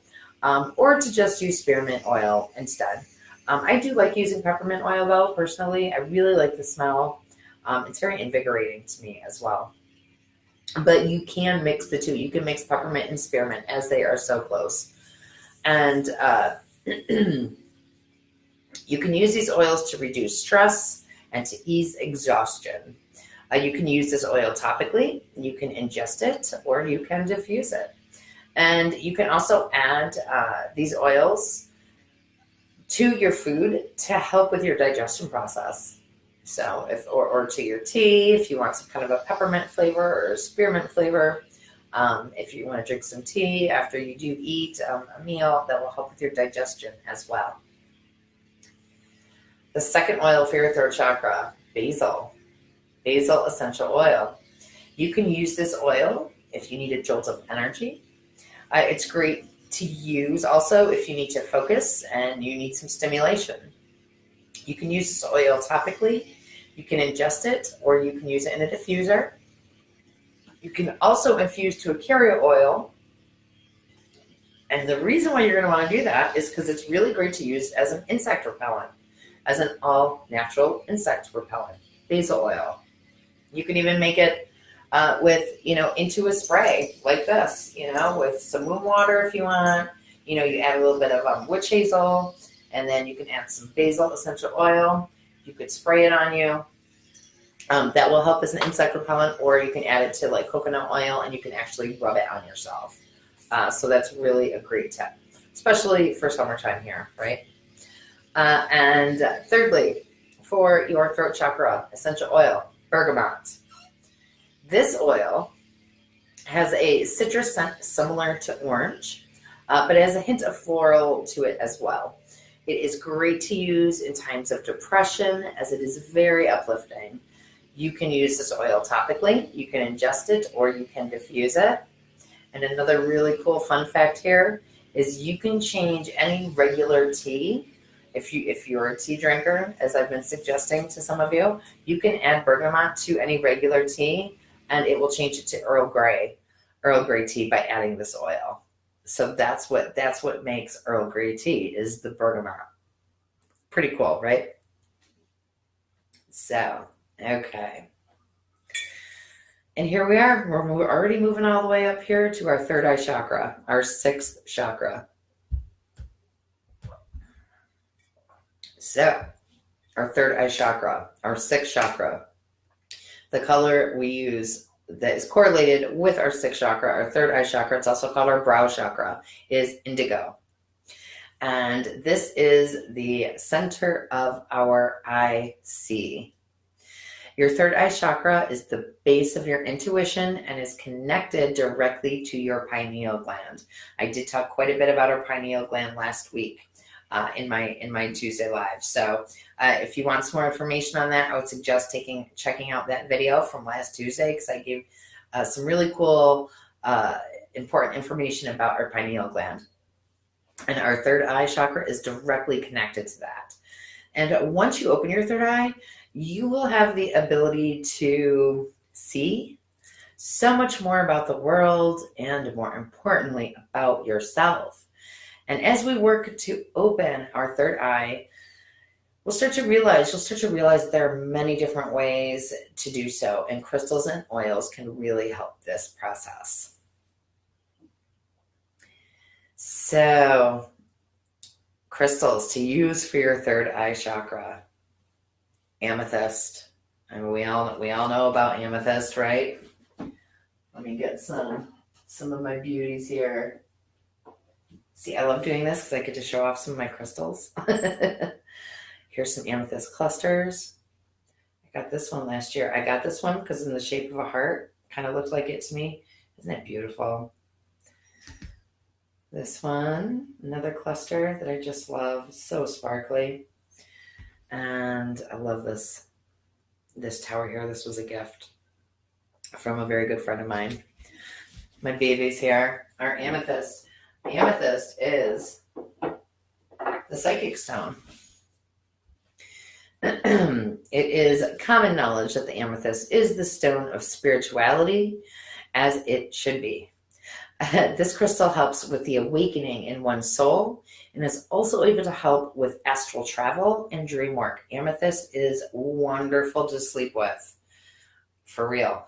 or to just use spearmint oil instead. I do like using peppermint oil though, personally. I really like the smell. It's very invigorating to me as well. But you can mix the two. You can mix peppermint and spearmint as they are so close. And you can use these oils to reduce stress and to ease exhaustion. You can use this oil topically. You can ingest it or you can diffuse it. And you can also add these oils to your food to help with your digestion process. So or to your tea, if you want some kind of a peppermint flavor or a spearmint flavor. If you want to drink some tea after you do eat a meal, that will help with your digestion as well. The second oil for your throat chakra, basil essential oil. You can use this oil if you need a jolt of energy. It's great to use also if you need to focus and you need some stimulation. You can use this oil topically. You can ingest it or you can use it in a diffuser. You can also infuse to a carrier oil. And the reason why you're going to want to do that is because it's really great to use as an insect repellent, as an all-natural insect repellent, basil oil. You can even make it into a spray like this, with some moon water if you want. You add a little bit of witch hazel, and then you can add some basil essential oil. You could spray it on you. That will help as an insect repellent, or you can add it to like coconut oil and you can actually rub it on yourself. So that's really a great tip, especially for summertime here, right? And thirdly, for your throat chakra essential oil, bergamot. This oil has a citrus scent similar to orange, but it has a hint of floral to it as well. It is great to use in times of depression as it is very uplifting. You can use this oil topically, you can ingest it, or you can diffuse it. And another really cool fun fact here is you can change any regular tea. If you're a tea drinker, as I've been suggesting to some of you, you can add bergamot to any regular tea and it will change it to Earl Grey tea by adding this oil. So that's what makes Earl Grey tea, is the bergamot. Pretty cool, right? So, okay. And here we are. We're already moving all the way up here to our third eye chakra, our sixth chakra. So, our third eye chakra, our sixth chakra, the color we use that is correlated with our sixth chakra, our third eye chakra, it's also called our brow chakra, is indigo. And this is the center of our IC. Your third eye chakra is the base of your intuition and is connected directly to your pineal gland. I did talk quite a bit about our pineal gland last week in my Tuesday live. So if you want some more information on that, I would suggest checking out that video from last Tuesday, because I gave some really cool, important information about our pineal gland. And our third eye chakra is directly connected to that. And once you open your third eye, you will have the ability to see so much more about the world and, more importantly, about yourself. And as we work to open our third eye, you'll start to realize that there are many different ways to do so, and crystals and oils can really help this process. So, crystals to use for your third eye chakra. Amethyst. I mean, we all know about amethyst, right? Let me get some of my beauties here. See, I love doing this because I get to show off some of my crystals. Here's some amethyst clusters. I got this one last year. I got this one because in the shape of a heart. Kind of looked like it to me. Isn't it beautiful? This one, another cluster that I just love. So sparkly. And I love this tower here. This was a gift from a very good friend of mine. My babies here are amethyst. The amethyst is the psychic stone. It is common knowledge that the amethyst is the stone of spirituality, as it should be. This crystal helps with the awakening in one's soul and is also able to help with astral travel and dream work. Amethyst is wonderful to sleep with, for real.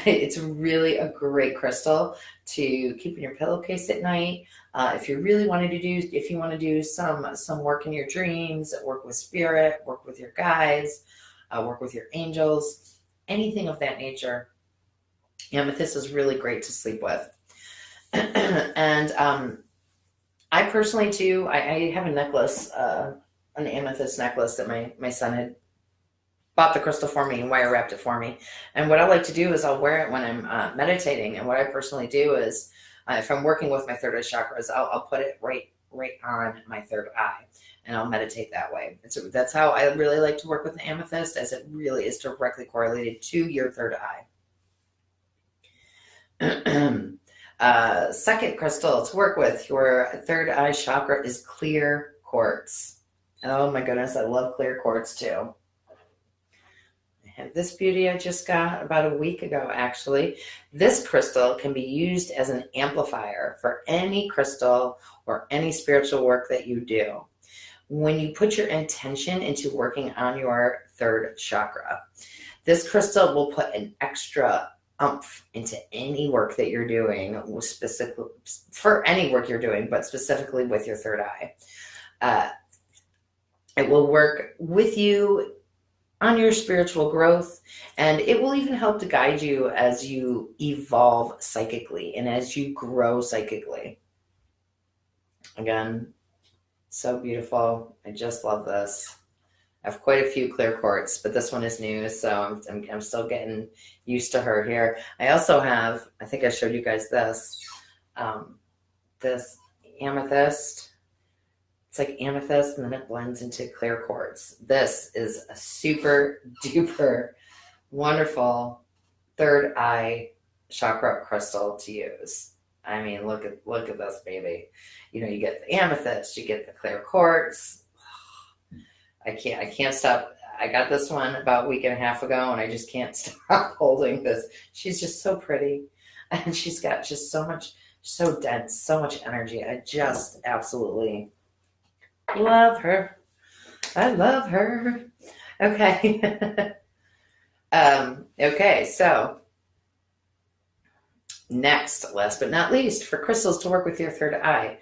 It's really a great crystal to keep in your pillowcase at night. If you want to do some work in your dreams, work with spirit, work with your guides, work with your angels, anything of that nature, amethyst is really great to sleep with. And I personally too, I have a necklace, an amethyst necklace that my son had bought the crystal for me and wire wrapped it for me. And what I like to do is I'll wear it when I'm meditating. And what I personally do is if I'm working with my third eye chakras, I'll put it right on my third eye, and I'll meditate that way. That's how I really like to work with the amethyst, as it really is directly correlated to your third eye. Second crystal to work with your third eye chakra is clear quartz. Oh my goodness, I love clear quartz too. I have this beauty I just got about a week ago, actually. This crystal can be used as an amplifier for any crystal or any spiritual work that you do. When you put your intention into working on your third chakra, this crystal will put an extra oomph into any work that you're doing, specifically for any work you're doing, but specifically with your third eye. It will work with you on your spiritual growth, and it will even help to guide you as you evolve psychically and as you grow psychically. Again, so beautiful. I just love this. I have quite a few clear quartz, but this one is new, so I'm still getting used to her here. I also have, I think I showed you guys this, this amethyst. It's like amethyst, and then it blends into clear quartz. This is a super duper wonderful third eye chakra crystal to use. I mean, look at this baby. You know, you get the amethyst, you get the clear quartz. I can't stop. I got this one about a week and a half ago, and I just can't stop holding this. She's just so pretty, and she's got just so dense, so much energy. I just absolutely love her. I love her. Okay. Okay, so next, last but not least, for crystals to work with your third eye,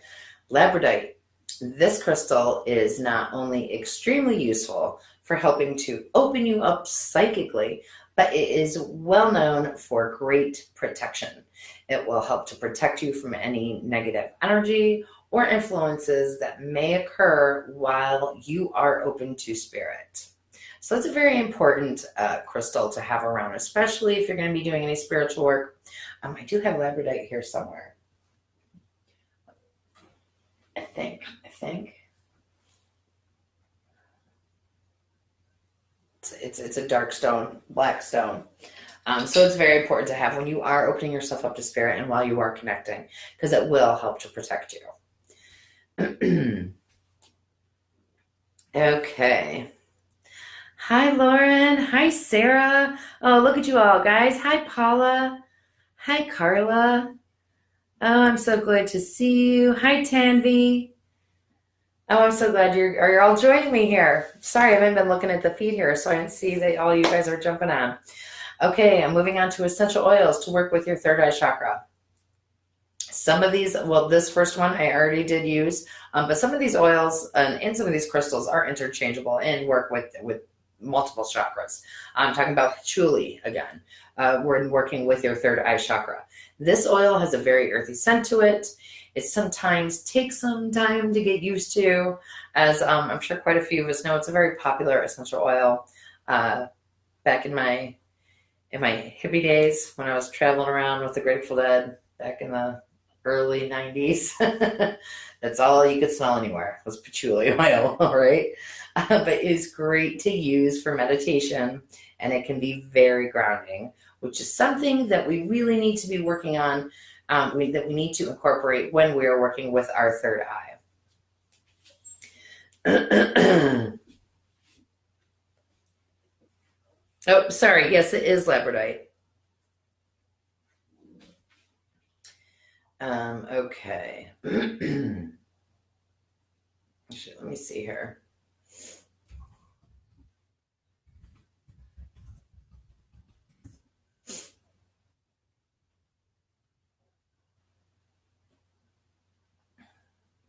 labradorite. This crystal is not only extremely useful for helping to open you up psychically, but it is well known for great protection. It will help to protect you from any negative energy or influences that may occur while you are open to spirit. So it's a very important crystal to have around, especially if you're going to be doing any spiritual work. I do have labradorite here somewhere. I think. It's a dark stone, black stone. So it's very important to have when you are opening yourself up to spirit and while you are connecting, because it will help to protect you. Okay. Hi, Lauren. Hi, Sarah. Oh, look at you all, guys. Hi, Paula. Hi, Carla. Oh, I'm so glad to see you. Hi, Tanvi. Oh, I'm so glad you're all joining me here. Sorry, I haven't been looking at the feed here, so I didn't see that all you guys are jumping on. Okay, I'm moving on to essential oils to work with your third eye chakra. Some of these, well, this first one I already did use, but some of these oils and some of these crystals are interchangeable and work with multiple chakras. I'm talking about patchouli again. We're working with your third eye chakra. This oil has a very earthy scent to it. It sometimes takes some time to get used to, as I'm sure quite a few of us know. It's a very popular essential oil. Back in my hippie days, when I was traveling around with the Grateful Dead back in the early 90s, that's all you could smell anywhere was patchouli oil, right? But it's great to use for meditation, and it can be very grounding, which is something that we really need to be working on, that we need to incorporate when we are working with our third eye. Oh, sorry. Yes, it is labradorite. Okay. Actually, let me see here.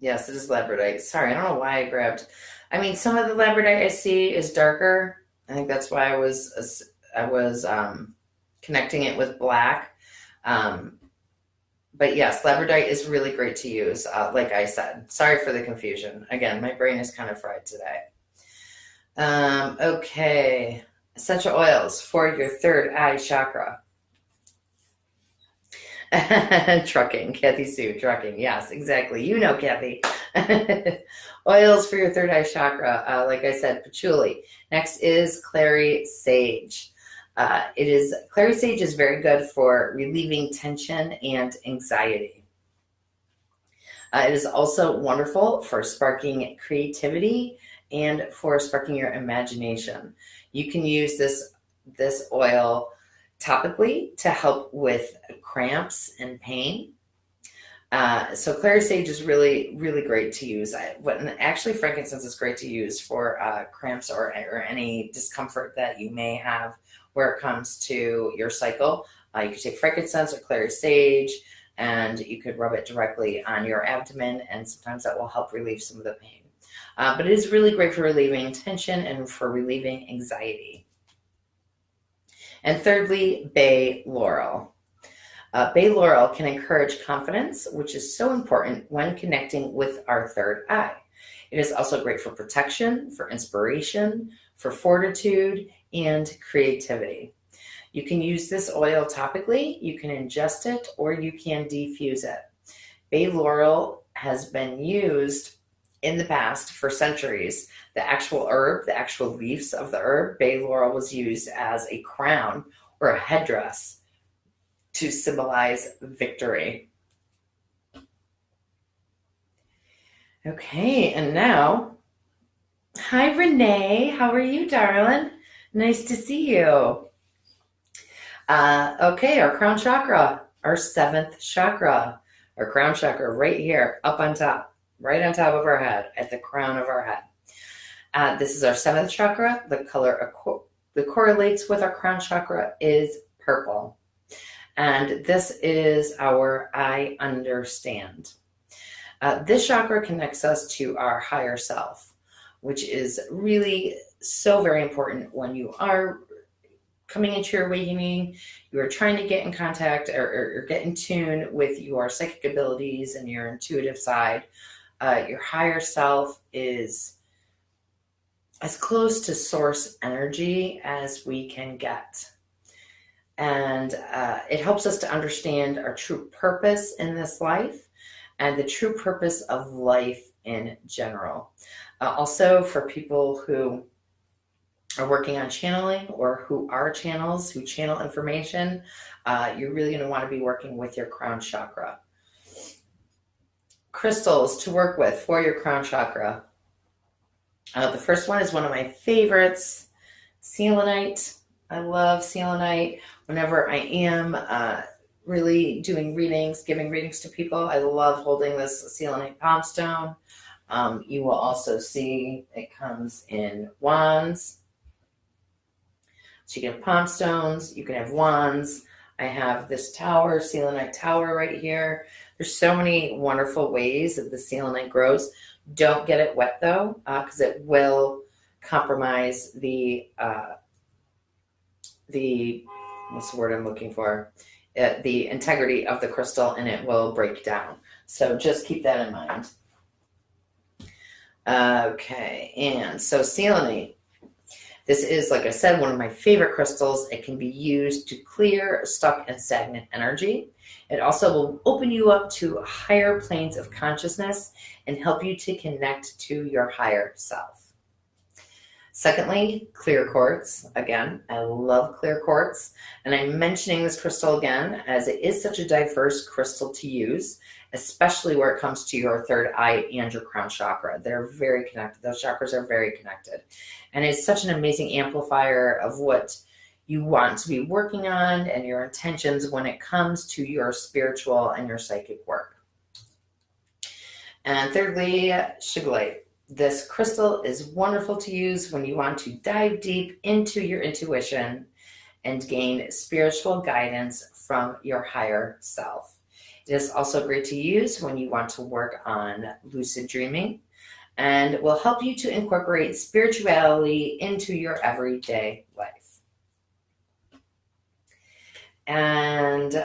Yes, it is labradorite. Sorry, I don't know why I grabbed. I mean, some of the labradorite I see is darker. I think that's why I was connecting it with black. Um, but yes, labradorite is really great to use. Like I said, sorry for the confusion. Again, my brain is kind of fried today. Okay, essential oils for your third eye chakra. Trucking, Kathy Sue, trucking. Yes, exactly. You know, Kathy. Oils for your third eye chakra. Like I said, patchouli. Next is clary sage. Clary sage is very good for relieving tension and anxiety. It is also wonderful for sparking creativity and for sparking your imagination. You can use this oil topically to help with cramps and pain. So clary sage is really, really great to use. Actually, frankincense is great to use for cramps or any discomfort that you may have where it comes to your cycle. You could take frankincense or clary sage, and you could rub it directly on your abdomen, and sometimes that will help relieve some of the pain. But it is really great for relieving tension and for relieving anxiety. And thirdly, bay laurel. Bay laurel can encourage confidence, which is so important when connecting with our third eye. It is also great for protection, for inspiration, for fortitude, and creativity. You can use this oil topically, you can ingest it, or you can diffuse it. Bay laurel has been used in the past for centuries. The actual herb, the actual leaves of the herb, bay laurel, was used as a crown or a headdress to symbolize victory. Okay, and now, hi Renee, how are you, darling? Nice to see you. Okay, our crown chakra, our seventh chakra, our crown chakra right here, up on top, right on top of our head, at the crown of our head. This is our seventh chakra. The color that correlates with our crown chakra is purple. And this is our I understand. This chakra connects us to our higher self, which is really so very important when you are coming into your awakening. You are trying to get in contact or get in tune with your psychic abilities and your intuitive side. Your higher self is as close to source energy as we can get. And it helps us to understand our true purpose in this life and the true purpose of life in general. Also, for people who are working on channeling or who are channels, who channel information, you're really going to want to be working with your crown chakra. Crystals to work with for your crown chakra. The first one is one of my favorites, selenite. I love selenite. Whenever I am really doing readings, giving readings to people, I love holding this selenite palm stone. You will also see it comes in wands. So you can have palm stones, you can have wands. I have this tower, selenite tower right here. There's so many wonderful ways that the selenite grows. Don't get it wet though, because it will compromise the what's the word I'm looking for? The integrity of the crystal, and it will break down. So just keep that in mind. Okay, and so selenite. This is, like I said, one of my favorite crystals. It can be used to clear stuck and stagnant energy. It also will open you up to higher planes of consciousness and help you to connect to your higher self. Secondly, clear quartz. Again, I love clear quartz. And I'm mentioning this crystal again as it is such a diverse crystal to use, especially where it comes to your third eye and your crown chakra. They're very connected. Those chakras are very connected. And it's such an amazing amplifier of what you want to be working on and your intentions when it comes to your spiritual and your psychic work. And thirdly, shigellite. This crystal is wonderful to use when you want to dive deep into your intuition and gain spiritual guidance from your higher self. It is also great to use when you want to work on lucid dreaming, and will help you to incorporate spirituality into your everyday life. And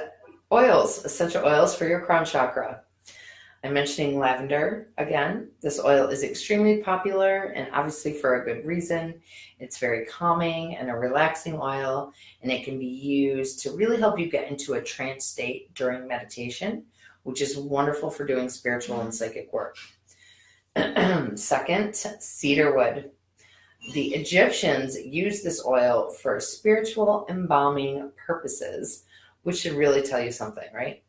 oils, essential oils for your crown chakra. I'm mentioning lavender again. This oil is extremely popular, and obviously for a good reason. It's very calming and a relaxing oil, and it can be used to really help you get into a trance state during meditation, which is wonderful for doing spiritual and psychic work. Second, cedarwood. The Egyptians used this oil for spiritual embalming purposes, which should really tell you something, right?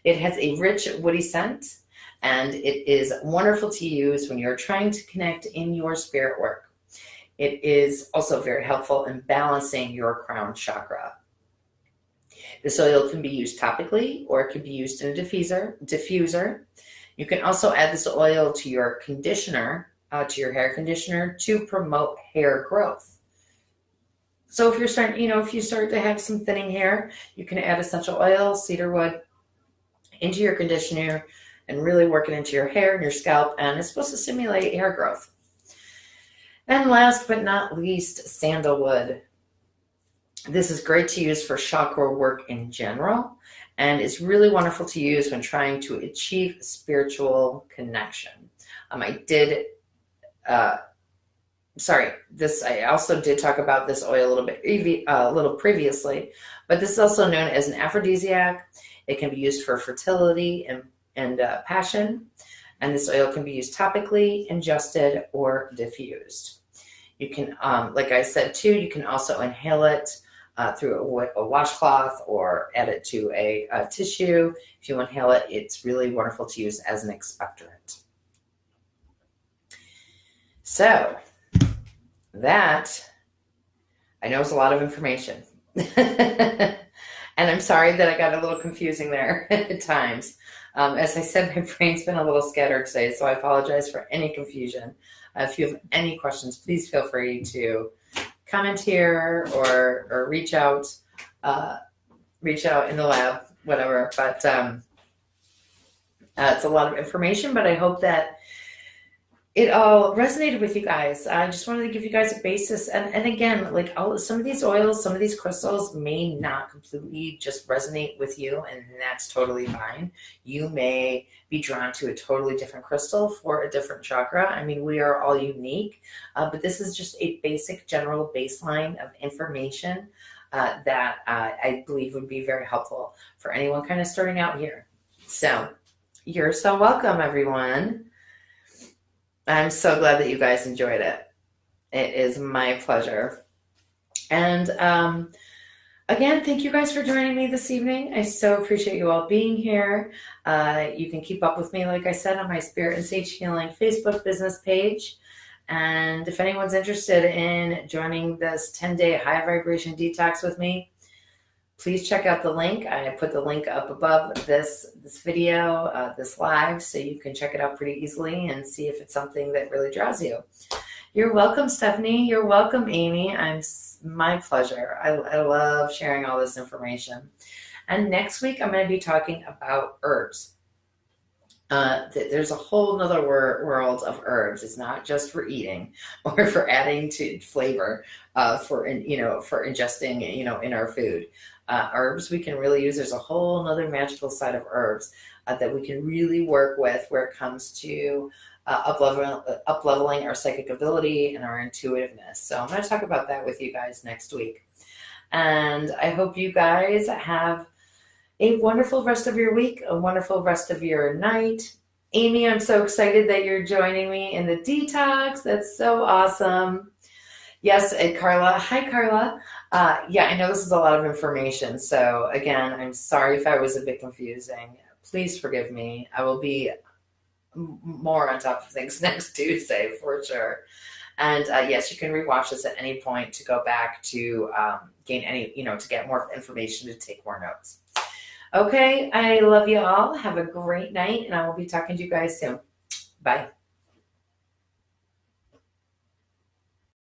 It has a rich woody scent, and it is wonderful to use when you're trying to connect in your spirit work. It is also very helpful in balancing your crown chakra. This oil can be used topically, or it can be used in a diffuser. You can also add this oil to your conditioner, to your hair conditioner, to promote hair growth. So if you're starting, if you start to have some thinning hair, you can add essential oil, cedarwood, into your conditioner and really work it into your hair and your scalp, and it's supposed to stimulate hair growth. And last but not least, sandalwood. This is great to use for chakra work in general, and it's really wonderful to use when trying to achieve spiritual connection. I also did talk about this oil a little previously, but this is also known as an aphrodisiac. It can be used for fertility and passion, and this oil can be used topically, ingested, or diffused. You can, like I said too, you can also inhale it through a washcloth or add it to a tissue. If you inhale it, it's really wonderful to use as an expectorant. So that, I know, is a lot of information. And I'm sorry that I got a little confusing there at times. As I said, my brain's been a little scattered today, so I apologize for any confusion. If you have any questions, please feel free to comment here or reach out in the lab, whatever. But it's a lot of information, but I hope that it all resonated with you guys. I just wanted to give you guys a basis. And again, some of these oils, some of these crystals may not completely just resonate with you, and that's totally fine. You may be drawn to a totally different crystal for a different chakra. I mean, we are all unique, but this is just a basic general baseline of information that I believe would be very helpful for anyone kind of starting out here. So you're so welcome, everyone. I'm so glad that you guys enjoyed it. It is my pleasure. And again, thank you guys for joining me this evening. I so appreciate you all being here. You can keep up with me, like I said, on my Spirit and Sage Healing Facebook business page. And if anyone's interested in joining this 10-day high vibration detox with me, please check out the link. I put the link up above this video, this live, so you can check it out pretty easily and see if it's something that really draws you. You're welcome, Stephanie. You're welcome, Amy. My pleasure. I love sharing all this information. And next week, I'm going to be talking about herbs. There's a whole nother world of herbs. It's not just for eating or for adding to flavor, for ingesting, in our food. Herbs we can really use. There's a whole nother magical side of herbs that we can really work with where it comes to up-leveling our psychic ability and our intuitiveness. So I'm going to talk about that with you guys next week. And I hope you guys have a wonderful rest of your week, a wonderful rest of your night. Amy, I'm so excited that you're joining me in the detox. That's so awesome. Yes, and Carla. Hi, Carla. Yeah, I know this is a lot of information. So again, I'm sorry if I was a bit confusing. Please forgive me. I will be more on top of things next Tuesday for sure. And yes, you can rewatch this at any point to go back to gain any, to get more information, to take more notes. Okay, I love you all. Have a great night, and I will be talking to you guys soon. Bye.